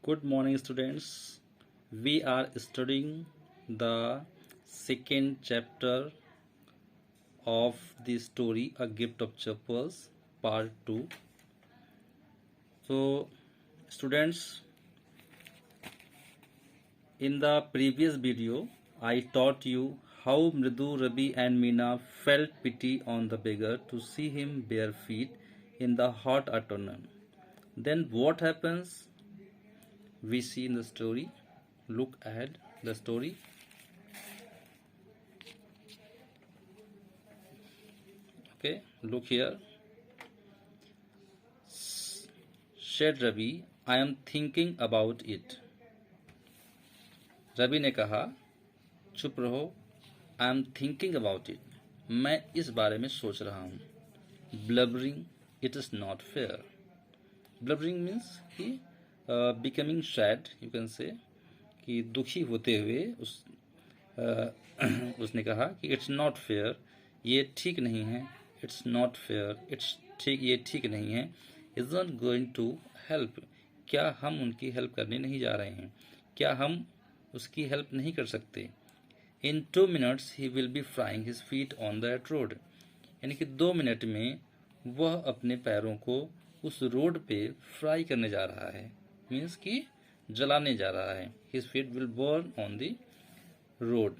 Good morning, students. We are studying the second chapter of the story A Gift of Chappals, part 2. So, students, in the previous video, I taught you how Mridu, Rabi, and Meena felt pity on the beggar to see him bare feet in the hot autumn. Then, what happens? We see in the story. Look ahead the story. Okay, look here. Said Ravi, I am thinking about it. Ravi ने कहा, चुप रहो. I am thinking about it. मैं इस बारे में सोच रहा हूँ. Blubbering, it is not fair. Blubbering means कि becoming sad, you can say, कि दुखी होते हुए उसने कहा कि it's not fair, ये ठीक नहीं है. It's not fair, ये ठीक नहीं है. Isn't going to help, क्या हम उनकी हेल्प करने नहीं जा रहे हैं? क्या हम उसकी हेल्प नहीं कर सकते? In 2 minutes he will be frying his feet on that road. यानी कि 2 मिनट में वह अपने पैरों को उस रोड पे फ्राई करने जा रहा है. मीन्स कि जलाने जा रहा है. His feet will burn on the road.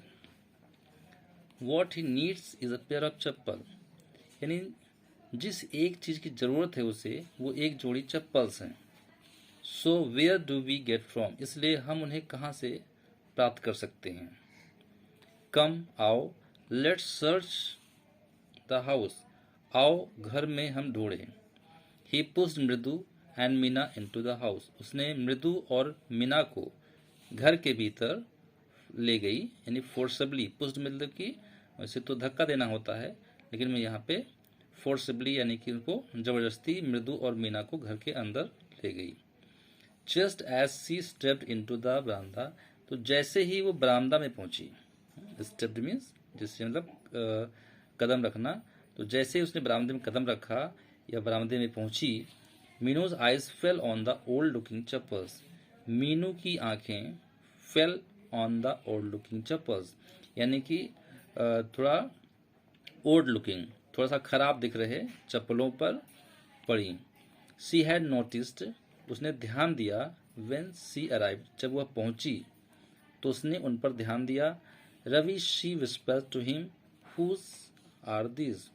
What he needs is a pair of चप्पल. यानी जिस एक चीज की जरूरत है उसे, वो एक जोड़ी चप्पल्स हैं. So where do we get from, इसलिए हम उन्हें कहाँ से प्राप्त कर सकते हैं? कम, आओ. लेट्स सर्च द हाउस, आओ घर में हम ढूंढें. ही पुश्ड मृदु and Meena into the house, उसने मृदु और मीना को घर के भीतर ले गई. यानी फोर्सबली. पुश्ड मतलब कि वैसे तो धक्का देना होता है, लेकिन मैं यहाँ पे फोर्सबली यानी कि उनको जबरदस्ती मृदु और मीना को घर के अंदर ले गई. Just as she stepped into the baramda, तो जैसे ही वो बरामदा में पहुंची. स्टेप्ड मीन्स जिससे मतलब कदम रखना. तो जैसे ही उसने बरामदे में कदम रखा या बरामदे में पहुंची, Meenu's eyes fell on the old looking chappals, Meenu की आंखें fell on the old looking chappals, यानी कि थोड़ा ओल्ड लुकिंग, थोड़ा सा खराब दिख रहे चप्पलों पर पड़ी. सी हैड नोटिस्ड, उसने ध्यान दिया. व्हेन सी अराइव्ड, जब वह पहुंची तो उसने उन पर ध्यान दिया. Ravi, she whispered to him, whose are these,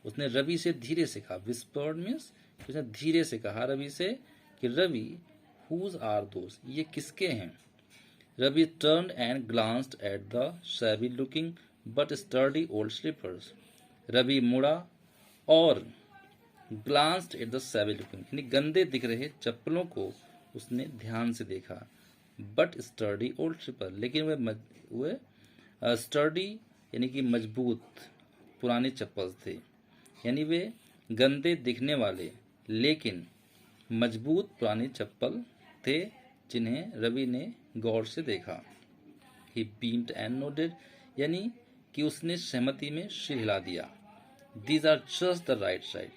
उसने रवि से धीरे से कहा. विस्पर्ड मीन्स उसने धीरे से कहा रवि से कि रवि, हुज आर दोज, ये किसके हैं? Ravi turned and glanced at the shabby looking but sturdy old slippers, Ravi मुड़ा और glanced at the shabby looking, यानी गंदे दिख रहे चप्पलों को उसने ध्यान से देखा. बट स्टर्डी ओल्ड स्लीपर, लेकिन वे स्टर्डी यानी कि मजबूत पुराने चप्पल थे. यानी वे गंदे दिखने वाले लेकिन मजबूत पुराने चप्पल थे जिन्हें रवि ने गौर से देखा. ही बीम्ड एंड नोडेड, यानी कि उसने सहमति में सिर हिला दिया. These are just the right size,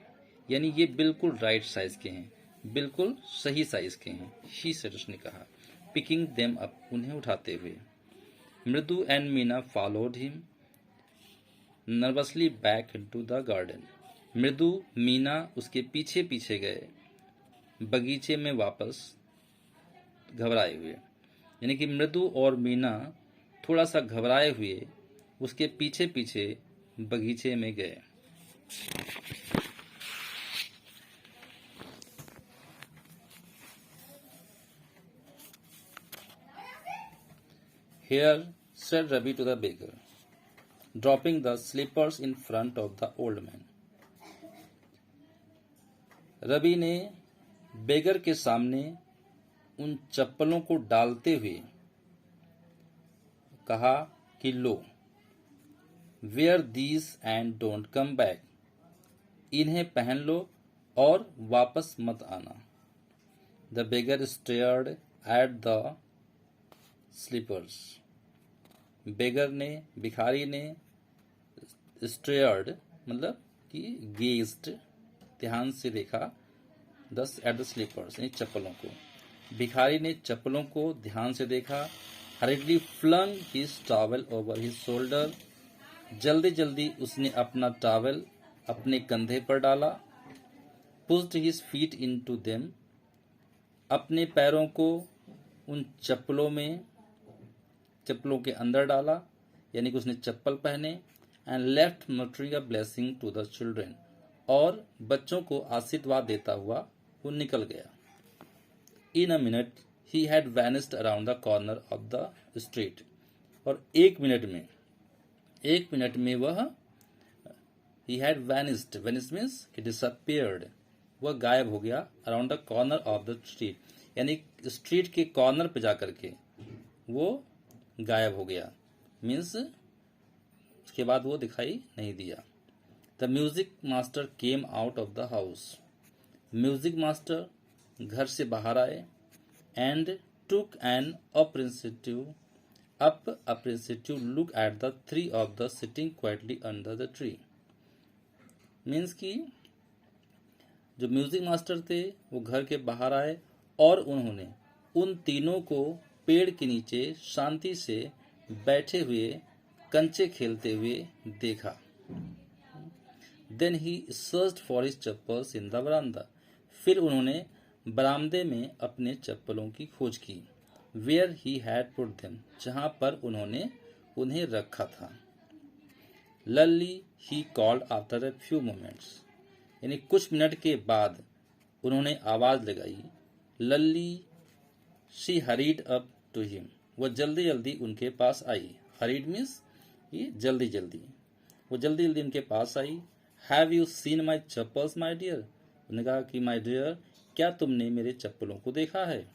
यानी ये बिल्कुल राइट साइज के हैं, बिल्कुल सही साइज के हैं. ही सेड, उसने कहा. पिकिंग देम अप, उन्हें उठाते हुए. मृदु and Meena followed him nervously back into the garden, मृदु मीना उसके पीछे पीछे गए बगीचे में वापस घबराए हुए. यानी कि मृदु और मीना थोड़ा सा घबराए हुए उसके पीछे पीछे बगीचे में गए. Here, said Ravi to the beggar, dropping the slippers in front of the old man. Ravi ने बेगर के सामने उन चप्पलों को डालते हुए कहा कि लो. Wear these and don't come back, इन्हें पहन लो और वापस मत आना. The beggar stared at the slippers, beggar ने, भिखारी ने, स्टेयर्ड मतलब कि गेज्ड, ध्यान से देखा. दस एट द स्लीपर्स, यानी चप्पलों को. भिखारी ने चप्पलों को ध्यान से देखा। Hurriedly flung his towel over his shoulder. जल्दी जल्दी उसने अपना टॉवल अपने कंधे पर डाला। Pushed his feet into them. अपने पैरों को उन चप्पलों के अंदर डाला, यानी कि उसने चप्पल पहने। And left muttering a blessing to the children, और बच्चों को आशीर्वाद देता हुआ वो निकल गया। In a minute he had vanished around the corner of the street. और एक मिनट में वह he had vanished means he disappeared, वह गायब हो गया। Around the corner of the street, यानी स्ट्रीट के कॉर्नर पे जाकर के वो गायब हो गया, मीन्स उसके बाद वो दिखाई नहीं दिया। The music master came out of the house. Music master घर से बाहर आए। And took an appreciative look at the three of the sitting quietly under the tree। Means कि जो म्यूजिक मास्टर थे वो घर के बाहर आए और उन्होंने उन तीनों को पेड़ के नीचे शांति से बैठे हुए कंचे खेलते हुए देखा। Then he searched for his chappals in the baramda. फिर उन्होंने बरामदे में अपने चप्पलों की खोज की। Where he had put them, जहां पर उन्होंने उन्हें रखा था। Lalli he called after a few moments, यानी कुछ मिनट के बाद उन्होंने आवाज लगाई। Lalli she hurried up to him, वह जल्दी जल्दी उनके पास आई। हरीड मीन्स ये जल्दी जल्दी, वो जल्दी जल्दी उनके पास आई। Have you seen my chappals my dear, उन्होंने कहा कि माई डियर, क्या तुमने मेरे चप्पलों को देखा है।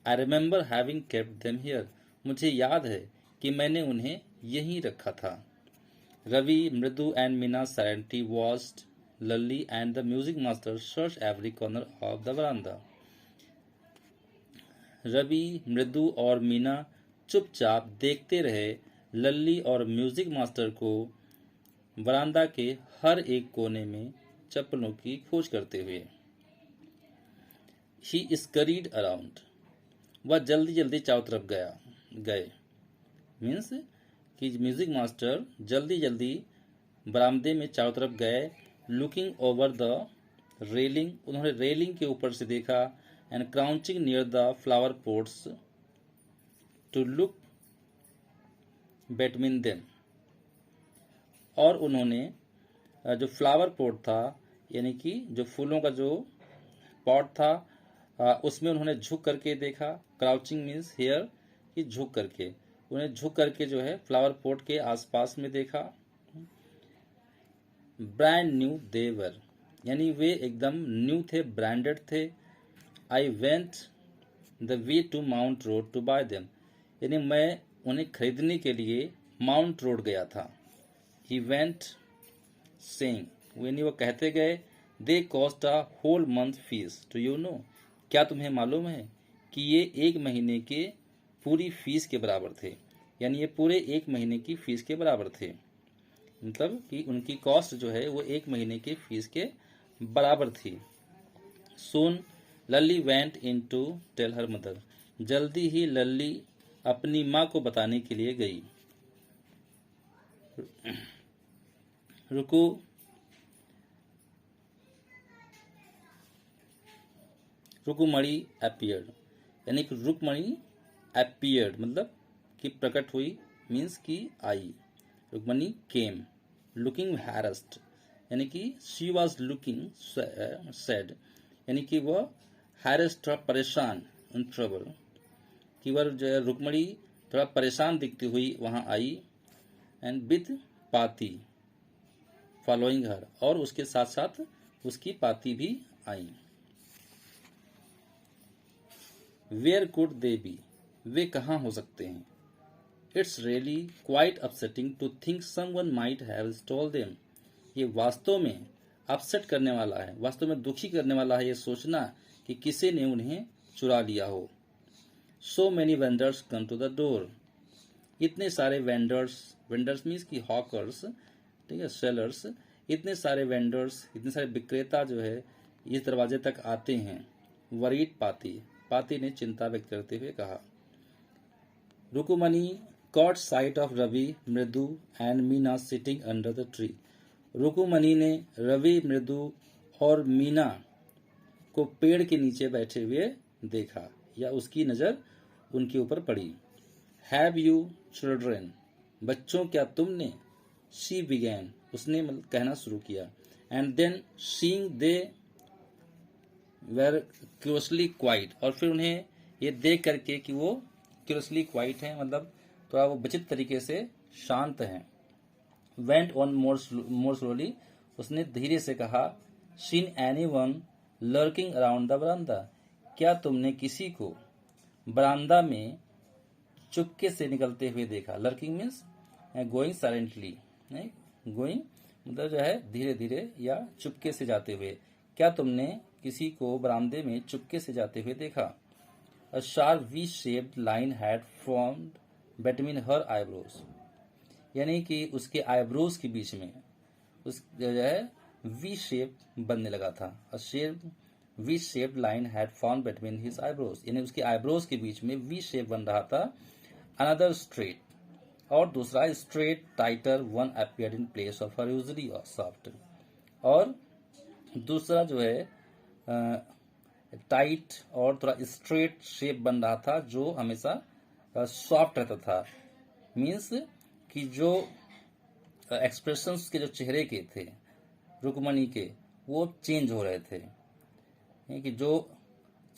I remember having kept them here, मुझे याद है कि मैंने उन्हें यहीं रखा था। रवि, मृदु and Meena silently watched Lally and the music master search every corner of the veranda। Ravi, Mridu और मीना चुपचाप देखते रहे लल्ली और म्यूजिक मास्टर को वरांदा के हर एक कोने में चप्पलों की खोज करते हुए। He scurried around, वह जल्दी जल्दी चारों तरफ गए। मीन्स कि म्यूजिक मास्टर जल्दी जल्दी बरामदे में चारों तरफ गए। लुकिंग ओवर द रेलिंग, उन्होंने रेलिंग के ऊपर से देखा। And crouching near the flower pots to look between them, और उन्होंने जो फ्लावर पोट था, यानी कि जो फूलों का जो पॉट था, उसमें उन्होंने झुक करके देखा। क्राउचिंग मीन्स हियर, कि झुक करके, उन्हें झुक करके जो है फ्लावर पोट के आसपास में देखा। ब्रांड न्यू दे वर, यानी वे एकदम न्यू थे, ब्रांडेड थे। I went the way to Mount Road to buy them, यानी मैं उन्हें खरीदने के लिए माउंट रोड गया था। ही वेंट सेइंग, यानी वो कहते गए, they cost a whole month fees to you know, क्या तुम्हें मालूम है कि ये 1 महीने के पूरी फीस के बराबर थे, यानी ये पूरे 1 महीने की फीस के बराबर थे। मतलब कि उनकी कॉस्ट जो है वो 1 महीने की फीस के बराबर थी। Soon Lalli went in to tell her mother, जल्दी ही लल्ली अपनी माँ को बताने के लिए गई। रुकुमणि अपीयर्ड, यानी कि रुक्मणी अपीयर्ड मतलब कि प्रकट हुई, मीन्स कि आई। रुक्मणी केम लुकिंग हैरेस्ड, यानी कि शी वॉज लुकिंग सैड, यानी कि वह हैरेस्ड थोड़ा परेशान, इन ट्रबल, कि वह जो रुक्मणी थोड़ा परेशान दिखती हुई वहां आई। And with Paati following her, और उसके साथ साथ उसकी पाती भी आई। वेयर कुड दे बी, वे कहाँ हो सकते हैं। It's really quite upsetting to think someone might have stolen them, ये वास्तव में अपसेट करने वाला है, वास्तव में दुखी करने वाला है ये सोचना कि किसी ने उन्हें चुरा लिया हो। So many vendors come to the door, इतने सारे वेंडर्स मीन्स की हॉकर्स, ठीक है, सेलर्स, इतने सारे वेंडर्स, इतने सारे विक्रेता जो है इस दरवाजे तक आते हैं। वरीड पाती, पाती ने चिंता व्यक्त करते हुए कहा। रुकुमनी caught sight of रवि, मृदु and Meena sitting under the tree. रुकुमनी ने रवि, मृदु और मीना को पेड़ के नीचे बैठे हुए देखा या उसकी नजर उनके ऊपर पड़ी। Have you children? बच्चों क्या तुमने? She began. उसने कहना शुरू किया। And then seeing they were curiously quiet. और फिर उन्हें ये देख करके कि वो curiously quiet हैं, मतलब थोड़ा वो विचित्र तरीके से शांत हैं। Went on more slowly. उसने धीरे से कहा, Seen anyone lurking around the veranda? क्या तुमने किसी को बरामदा में चुपके से निकलते हुए देखा? Lurking means going silently, going मतलब जो है धीरे धीरे या चुपके से जाते हुए। क्या तुमने किसी को बरामदे में चुपके से जाते हुए देखा? A sharp V-shaped line had formed between her eyebrows. यानी कि उसके आईब्रोज के बीच में उस जो है वी शेप बनने लगा था। A V shaped line had formed between his eyebrows. यानी उसके आईब्रोज के बीच में वी शेप बन रहा था। Another straight और दूसरा straight tighter one appeared in place of her usually soft. और दूसरा जो है टाइट और थोड़ा स्ट्रेट शेप बन रहा था जो हमेशा सॉफ्ट रहता था। मीन्स कि जो एक्सप्रेशंस के जो चेहरे के थे रुक्मणी के वो चेंज हो रहे थे, कि जो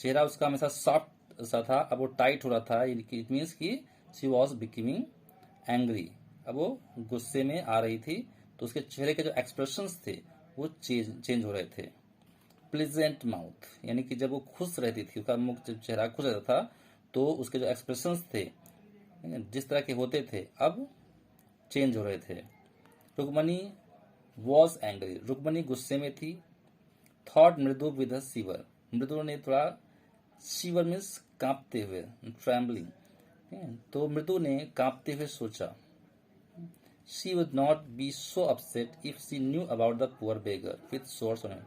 चेहरा उसका हमेशा सॉफ्ट सा था अब वो टाइट हो रहा था। इट मीन्स कि शी वॉज बिकमिंग एंग्री, अब वो गुस्से में आ रही थी, तो उसके चेहरे के जो एक्सप्रेशंस थे वो चेंज हो रहे थे। प्लीजेंट माउथ यानी कि जब वो खुश रहती थी, उसका मुख जब चेहरा खुश रहता था तो उसके जो एक्सप्रेशंस थे जिस तरह के होते थे अब चेंज हो रहे थे। रुक्मणी वॉज एंग्री, रुक्मणी गुस्से में थी। थॉट मृदु विद अ शिवर, मृदु ने थोड़ा, शिवर मीन्स कांपते हुए, ट्रैम्बलिंग, तो मृदु ने कांपते हुए सोचा। She would not be so upset if she knew about the poor beggar with source on,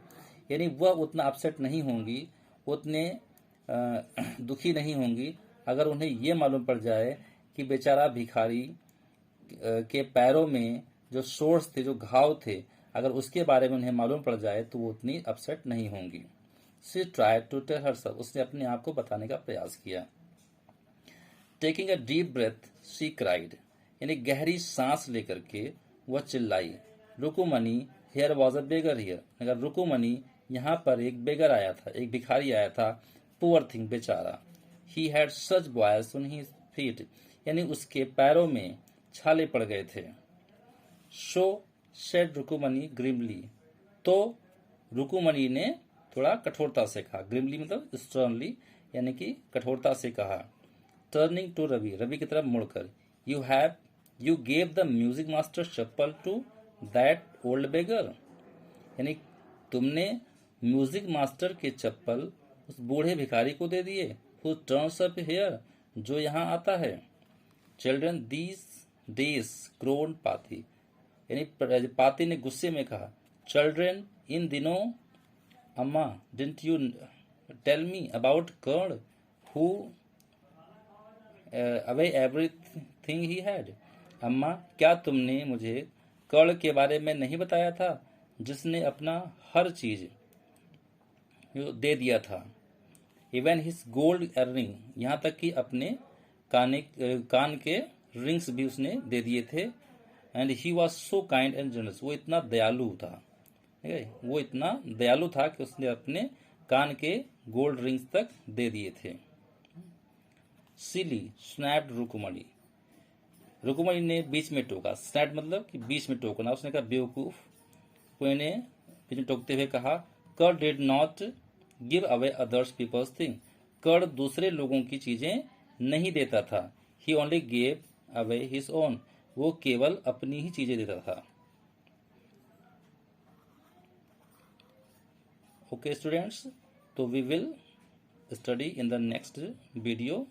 यानी वह उतना अपसेट नहीं होंगी, उतने दुखी नहीं होंगी अगर उन्हें ये मालूम पड़ जाए कि बेचारा भिखारी के पैरों में जो सोर्स थे, जो घाव थे, अगर उसके बारे में उन्हें मालूम पड़ जाए तो वो उतनी अपसेट नहीं होंगी। She tried to tell herself, उसने अपने आप को बताने का प्रयास किया। Taking a deep breath she cried, यानी गहरी सांस लेकर के वह चिल्लाई। Rukumani here was a beggar here, अगर रुकुमनी यहाँ पर एक बेगर आया था, एक भिखारी आया था। पुअर थिंग बेचारा। He had such boils on his feet, यानी उसके पैरों में छाले पड़ गए थे। शो सेड रुकुमनी ग्रिमली, तो रुकुमनी ने थोड़ा कठोरता से कहा। ग्रिमली मतलब स्टर्नली, यानी कि कठोरता से कहा। टर्निंग टू रवि, रवि की तरफ मुड़कर, you gave the music master chappal to that old beggar, यानी तुमने म्यूजिक मास्टर के चप्पल उस बूढ़े भिखारी को दे दिए। हु टर्न्स अप हियर, जो यहाँ आता है। चिल्ड्रन दीज डेज ग्रोन पाती, यानी पाती ने गुस्से में कहा। चिल्ड्रन इन दिनों, Amma didn't you tell me about Karna who away everything he had, अम्मा क्या तुमने मुझे कर्ण के बारे में नहीं बताया था जिसने अपना हर चीज दे दिया था। इवन हिज गोल्ड इयररिंग, यहाँ तक कि अपने कान के रिंग्स भी उसने दे दिए थे। And he was so kind and generous, वो इतना दयालु था, ठीक है, वो इतना दयालु था कि उसने अपने कान के गोल्ड रिंग्स तक दे दिए थे। सिली स्नैप्ड रुकुमणी, रुकुमणी ने बीच में टोका। स्नैप मतलब कि बीच में टोकना। उसने कहा बेवकूफ, कोई ने बीच में टोकते हुए कहा। कर did not give away others peoples thing, कर दूसरे लोगों की चीजें नहीं देता था। He only gave away his own, वो केवल अपनी ही चीजें देता था। ओके स्टूडेंट्स, तो we will study in the next video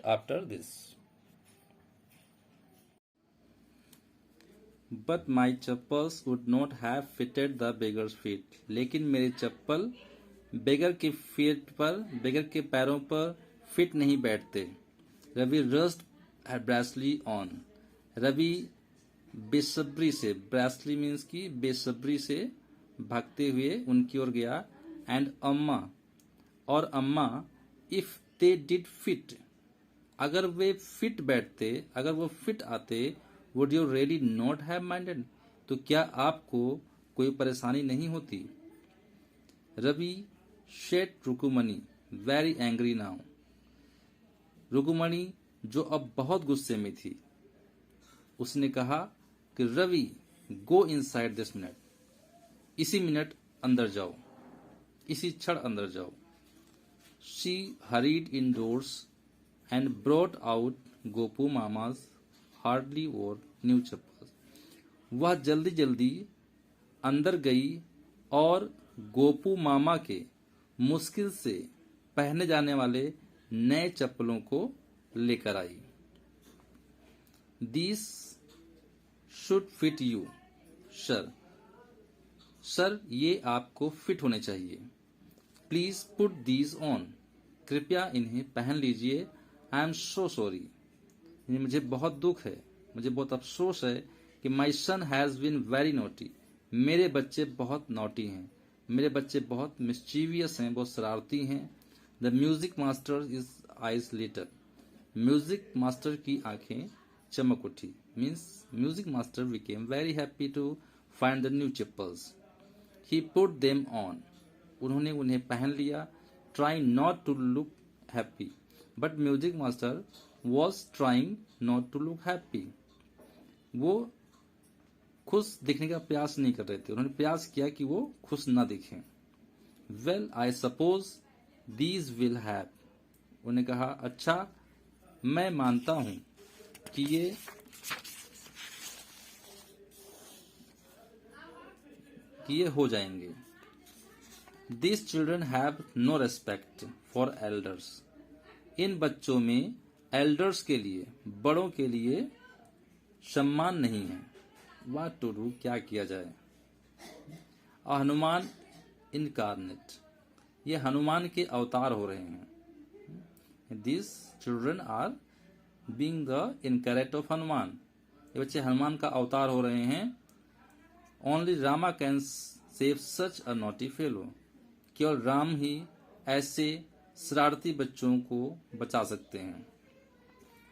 after this. But my chappals would not have fitted the beggar's feet, लेकिन मेरे चप्पल बेगर के फीट पर, बेगर के पैरों पर फिट नहीं बैठते। रवि रस्ट ब्रासली ऑन, रवि बेसब्री से, ब्रासली मीन्स की बेसब्री से भागते हुए उनकी ओर गया। एंड अम्मा, और अम्मा, इफ दे डिड फिट, अगर वे फिट बैठते, अगर वो फिट आते, would you really not have minded, तो क्या आपको कोई परेशानी नहीं होती। Ravi said Rukumani very angry now, Rukumani जो अब बहुत गुस्से में थी, उसने कहा कि Ravi go inside this minute, इसी मिनट अंदर जाओ, इसी क्षण अंदर जाओ। She hurried indoors and brought out Gopu Mama's hardly worn new chappals, वह जल्दी जल्दी अंदर गई और गोपू मामा के मुश्किल से पहने जाने वाले नए चप्पलों को लेकर आई। This should fit you sir, sir ये आपको फिट होने चाहिए। प्लीज पुट दीज ऑन, कृपया इन्हें पहन लीजिए। आई एम सो सॉरी, मुझे बहुत दुख है, मुझे बहुत अफसोस है कि माई सन हैज बीन वेरी नोटी, मेरे बच्चे बहुत नोटी हैं, मेरे बच्चे बहुत मिस्चीवियस हैं, बहुत शरारती हैं। The music master is eyes lit up, music master की आंखें चमक उठी। Means music master became very happy to find the new chappals. He put them on, उन्होंने उन्हें पहन लिया। Trying not to look happy, but music master was trying not to look happy, वो खुश दिखने का प्रयास नहीं कर रहे थे, उन्होंने प्रयास किया कि वो खुश ना दिखें। Well I suppose these will have, उन्होंने कहा अच्छा मैं मानता हूं कि ये हो जाएंगे। These children have no respect for elders, इन बच्चों में एल्डर्स के लिए, बड़ों के लिए सम्मान नहीं है। What to do, क्या किया जाए। हनुमान इनकारनेट, ये हनुमान के अवतार हो रहे हैं। These children are being the incarnate of Hanuman, ये बच्चे हनुमान का अवतार हो रहे हैं। Only Rama can save such a naughty fellow, केवल राम ही ऐसे शरारती बच्चों को बचा सकते हैं।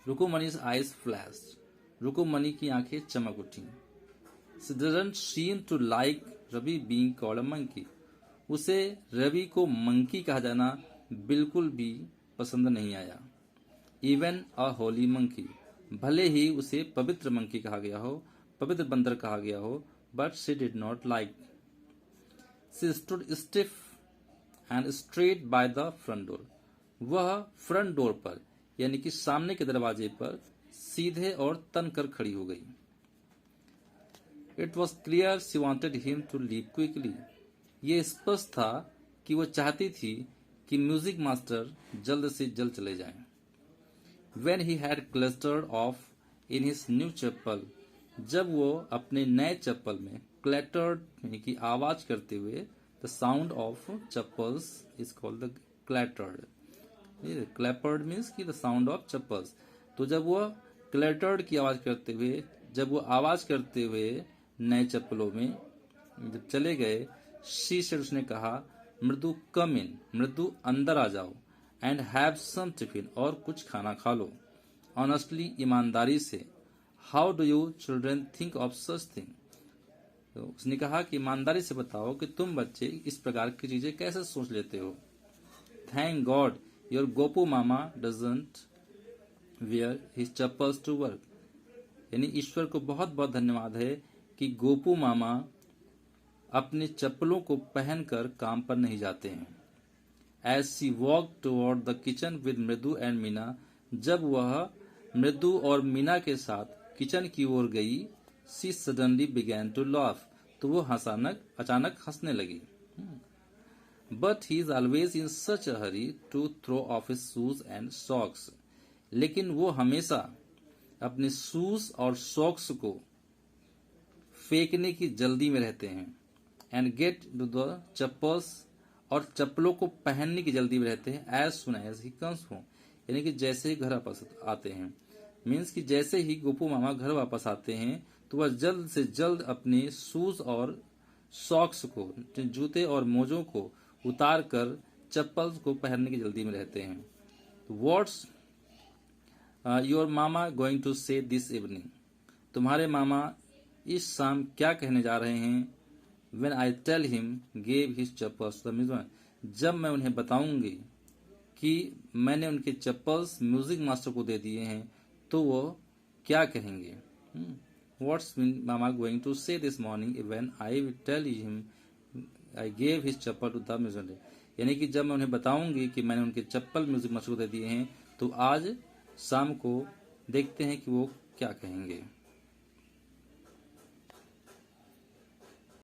रुकुमणि's eyes flashed, रुकुमणि की आंखें चमक उठी। She doesn't seem to like Ravi being called a monkey, उसे रवि को मंकी कहा जाना बिल्कुल भी पसंद नहीं आया। Even a holy monkey, भले ही उसे पवित्र मंकी कहा गया हो, पवित्र बंदर कहा गया हो, but she did not like. She stood stiff and straight by the front door, वह फ्रंट डोर पर यानी कि सामने के दरवाजे पर सीधे और तन कर खड़ी हो गई। It was clear she wanted him to leave quickly, ये स्पष्ट था कि वह चाहती थी कि म्यूजिक मास्टर जल्द से जल्द चले जाएं। When he had clustered off in his new chapel, जब वो अपने नए चप्पल में क्लैटर्ड यानी कि आवाज करते हुए, the sound of chappals is called the clattered, clappered means की द साउंड ऑफ चप्पल्स। तो जब वो क्लैटर्ड की आवाज करते हुए, जब वो आवाज करते हुए नए चप्पलों में जब चले गए, शी से उसने कहा मृदु कम इन, मृदु अंदर आ जाओ, एंड हैव सम टिफिन, और कुछ खाना खा लो। ऑनेस्टली, ईमानदारी से, how do you children think of such thing, तो उसने कहा कि ईमानदारी से बताओ कि तुम बच्चे इस प्रकार की चीजें कैसे सोच लेते हो। Thank God your Gopu mama doesn't wear his chappals to work, यानी ईश्वर को बहुत बहुत धन्यवाद है कि गोपू मामा अपने चप्पलों को पहनकर काम पर नहीं जाते हैं। As she walk toward the kitchen with Mridu and Meena, जब वह मृदु और मीना के साथ किचन की ओर गई, she suddenly began to laugh, तो वो अचानक हंसने लगी। But he is always in such a hurry to throw off his shoes and socks, लेकिन वो हमेशा अपने शूज और सॉक्स को फेंकने की जल्दी में रहते हैं। And get to the chappals, और चप्पलों को पहनने की जल्दी में रहते हैं as soon as he comes home, यानी कि जैसे ही घर वापस आते हैं। मीन्स कि जैसे ही गोपू मामा घर वापस आते हैं तो वह जल्द से जल्द अपने शूज और सॉक्स को, जूते और मोजों को उतार कर चप्पल को पहनने की जल्दी में रहते हैं। What's your mama going to say this evening, तुम्हारे मामा इस शाम क्या कहने जा रहे हैं। When I tell him gave his chappals to the musician, जब मैं उन्हें बताऊंगी कि मैंने उनके चप्पल्स म्यूजिक मास्टर को दे दिए हैं तो वो क्या कहेंगे। What's mama going to say this morning when I tell him I gave his chappal to the musician, यानी कि जब मैं उन्हें बताऊंगी कि मैंने उनके चप्पल म्यूजिक मास्टर को दे दिए हैं तो आज शाम को देखते हैं कि वो क्या कहेंगे।